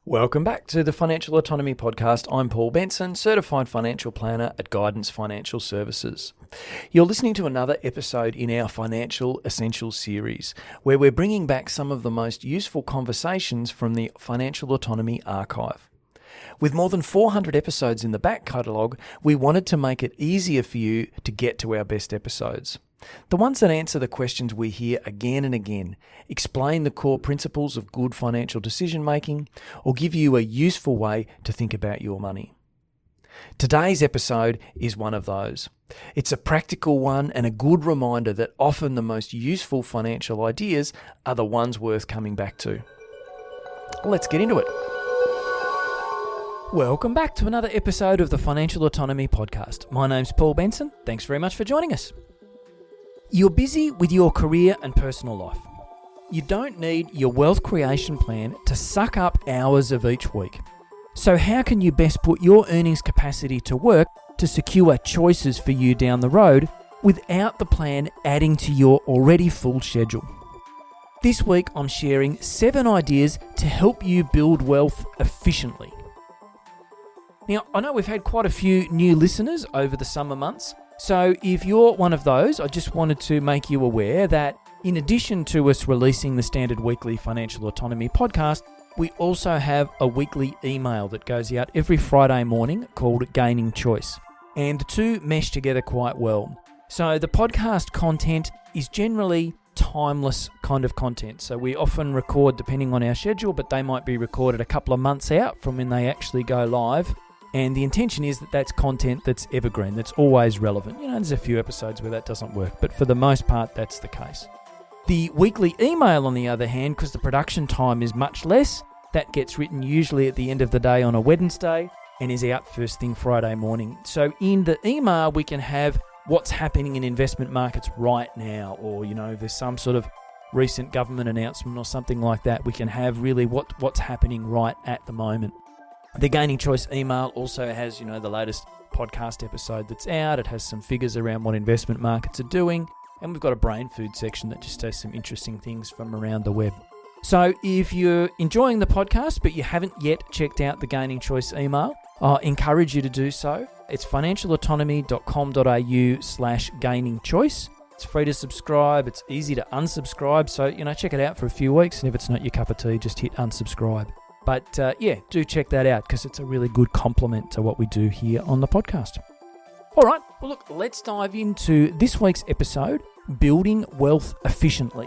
Welcome back to the Financial Autonomy Podcast. I'm Paul Benson, Certified Financial Planner at Guidance Financial Services. You're listening to another episode in our Financial Essential series, where we're bringing back some of the most useful conversations from the Financial Autonomy Archive. With more than 400 episodes in the back catalogue, we wanted to make it easier for you to get to our best episodes. The ones that answer the questions we hear again and again, explain the core principles of good financial decision making, or give you a useful way to think about your money. Today's episode is one of those. It's a practical one and a good reminder that often the most useful financial ideas are the ones worth coming back to. Let's get into it. Welcome back to another episode of the Financial Autonomy Podcast. My name's Paul Benson. Thanks very much for joining us. You're busy with your career and personal life. You don't need your wealth creation plan to suck up hours of each week. So how can you best put your earnings capacity to work to secure choices for you down the road without the plan adding to your already full schedule? This week I'm sharing 7 ideas to help you build wealth efficiently. Now, I know we've had quite a few new listeners over the summer months. So if you're one of those, I just wanted to make you aware that in addition to us releasing the standard weekly Financial Autonomy podcast, we also have a weekly email that goes out every Friday morning called Gaining Choice. And the two mesh together quite well. So the podcast content is generally timeless kind of content. So we often record depending on our schedule, but they might be recorded a couple of months out from when they actually go live. And the intention is that that's content that's evergreen, that's always relevant. There's a few episodes where that doesn't work, but for the most part, that's the case. The weekly email, on the other hand, because the production time is much less, that gets written usually at the end of the day on a Wednesday and is out first thing Friday morning. So in the email, we can have what's happening in investment markets right now, or, if there's some sort of recent government announcement or something like that, we can have really what's happening right at the moment. The Gaining Choice email also has, the latest podcast episode that's out. It has some figures around what investment markets are doing. And we've got a brain food section that just has some interesting things from around the web. So if you're enjoying the podcast, but you haven't yet checked out the Gaining Choice email, I encourage you to do so. It's financialautonomy.com.au/gainingchoice. It's free to subscribe. It's easy to unsubscribe. So, check it out for a few weeks. And if it's not your cup of tea, just hit unsubscribe. But do check that out because it's a really good complement to what we do here on the podcast. All right, well, look, let's dive into this week's episode, Building Wealth Efficiently.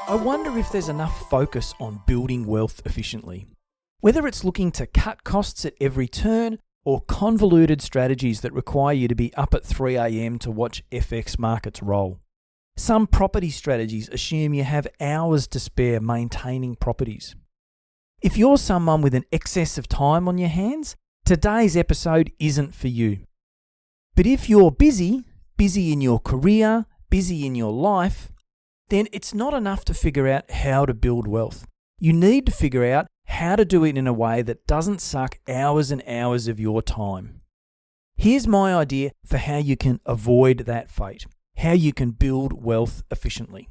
I wonder if there's enough focus on building wealth efficiently. Whether it's looking to cut costs at every turn, or convoluted strategies that require you to be up at 3 a.m. to watch FX markets roll. Some property strategies assume you have hours to spare maintaining properties. If you're someone with an excess of time on your hands, today's episode isn't for you. But if you're busy in your career, busy in your life, then it's not enough to figure out how to build wealth. You need to figure out how to do it in a way that doesn't suck hours and hours of your time. Here's my idea for how you can avoid that fate, how you can build wealth efficiently.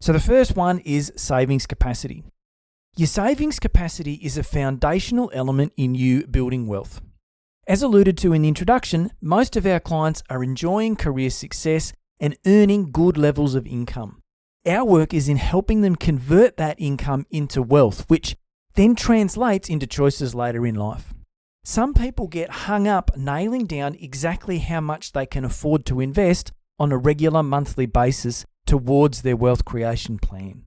So the first one is savings capacity. Your savings capacity is a foundational element in you building wealth. As alluded to in the introduction, most of our clients are enjoying career success and earning good levels of income. Our work is in helping them convert that income into wealth, which then translates into choices later in life. Some people get hung up nailing down exactly how much they can afford to invest on a regular monthly basis towards their wealth creation plan.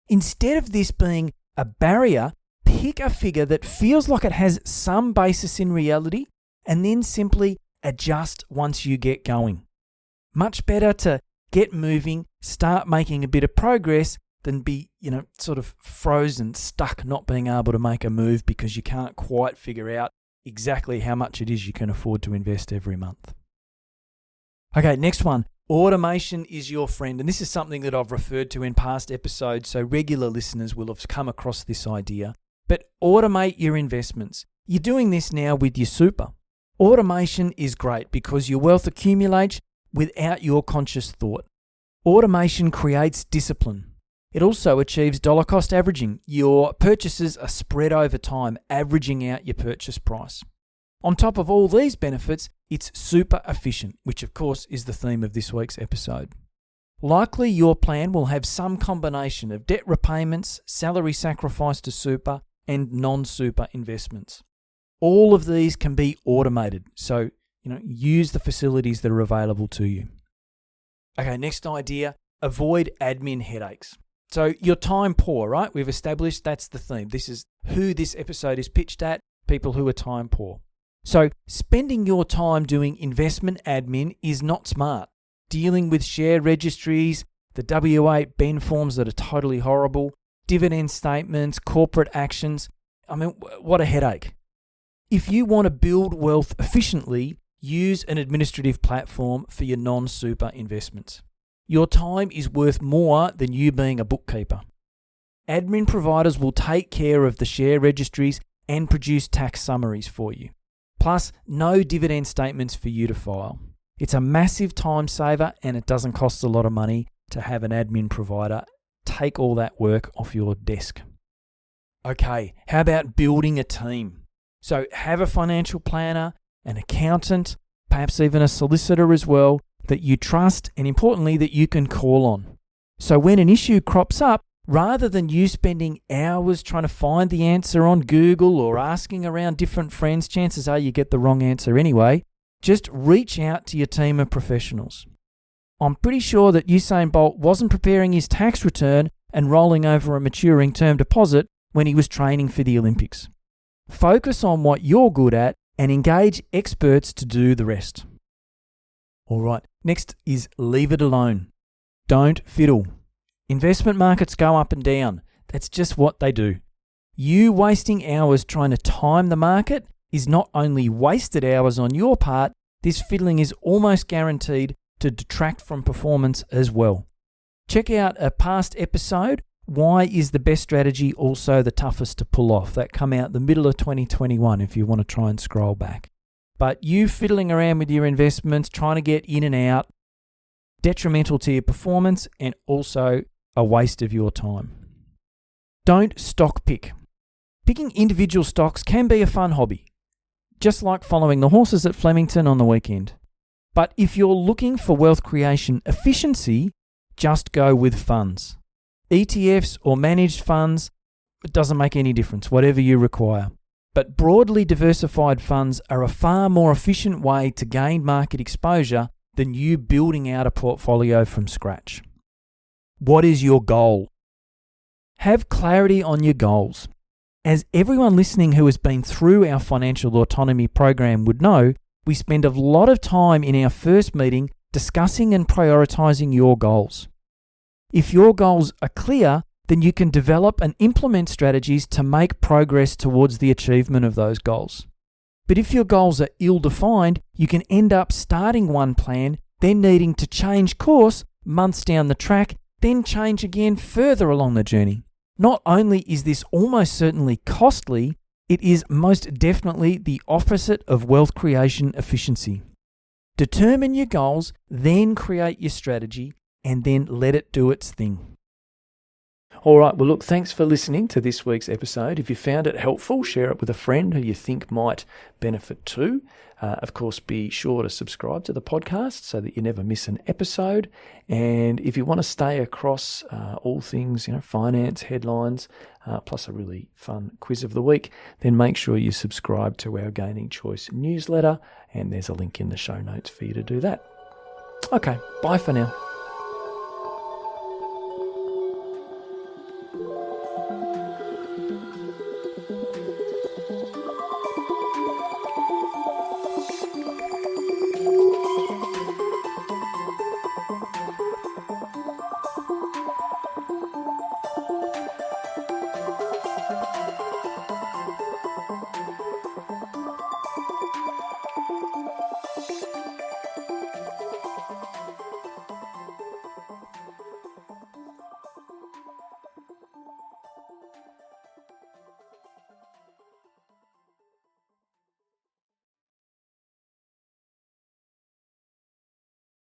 Instead of this being a barrier, pick a figure that feels like it has some basis in reality and then simply adjust once you get going. Much better to get moving, start making a bit of progress than be, sort of frozen, stuck, not being able to make a move because you can't quite figure out exactly how much it is you can afford to invest every month. Okay, next one. Automation is your friend. And this is something that I've referred to in past episodes, so regular listeners will have come across this idea. But automate your investments. You're doing this now with your super. Automation is great because your wealth accumulates without your conscious thought. Automation creates discipline. It also achieves dollar cost averaging. Your purchases are spread over time, averaging out your purchase price. On top of all these benefits, it's super efficient, which of course is the theme of this week's episode. Likely your plan will have some combination of debt repayments, salary sacrifice to super, and non-super investments. All of these can be automated, so use the facilities that are available to you. Okay, next idea, avoid admin headaches. So you're time poor, right? We've established that's the theme. This is who this episode is pitched at, people who are time poor. So spending your time doing investment admin is not smart. Dealing with share registries, the W8 Ben forms that are totally horrible, dividend statements, corporate actions. What a headache. If you want to build wealth efficiently, use an administrative platform for your non-super investments. Your time is worth more than you being a bookkeeper. Admin providers will take care of the share registries and produce tax summaries for you. Plus, no dividend statements for you to file. It's a massive time saver and it doesn't cost a lot of money to have an admin provider take all that work off your desk. Okay, how about building a team? So have a financial planner, an accountant, perhaps even a solicitor as well, that you trust and importantly that you can call on. So when an issue crops up, rather than you spending hours trying to find the answer on Google or asking around different friends, chances are you get the wrong answer anyway, just reach out to your team of professionals. I'm pretty sure that Usain Bolt wasn't preparing his tax return and rolling over a maturing term deposit when he was training for the Olympics. Focus on what you're good at and engage experts to do the rest. All right, next is leave it alone. Don't fiddle. Investment markets go up and down. That's just what they do. You wasting hours trying to time the market is not only wasted hours on your part, this fiddling is almost guaranteed to detract from performance as well. Check out a past episode, Why is the best strategy also the toughest to pull off? That come out the middle of 2021 if you want to try and scroll back. But you fiddling around with your investments, trying to get in and out, detrimental to your performance and also a waste of your time. Don't stock pick. Picking individual stocks can be a fun hobby, just like following the horses at Flemington on the weekend. But if you're looking for wealth creation efficiency, just go with funds. ETFs or managed funds, it doesn't make any difference, whatever you require. But broadly diversified funds are a far more efficient way to gain market exposure than you building out a portfolio from scratch. What is your goal? Have clarity on your goals. As everyone listening who has been through our financial autonomy program would know, we spend a lot of time in our first meeting discussing and prioritizing your goals. If your goals are clear, then you can develop and implement strategies to make progress towards the achievement of those goals. But if your goals are ill-defined, you can end up starting one plan, then needing to change course months down the track, then change again further along the journey. Not only is this almost certainly costly, it is most definitely the opposite of wealth creation efficiency. Determine your goals, then create your strategy, and then let it do its thing. All right, well, look, thanks for listening to this week's episode. If you found it helpful, share it with a friend who you think might benefit too. Of course, be sure to subscribe to the podcast so that you never miss an episode. And if you want to stay across all things, finance, headlines, plus a really fun quiz of the week, then make sure you subscribe to our Gaining Choice newsletter. And there's a link in the show notes for you to do that. Okay, bye for now.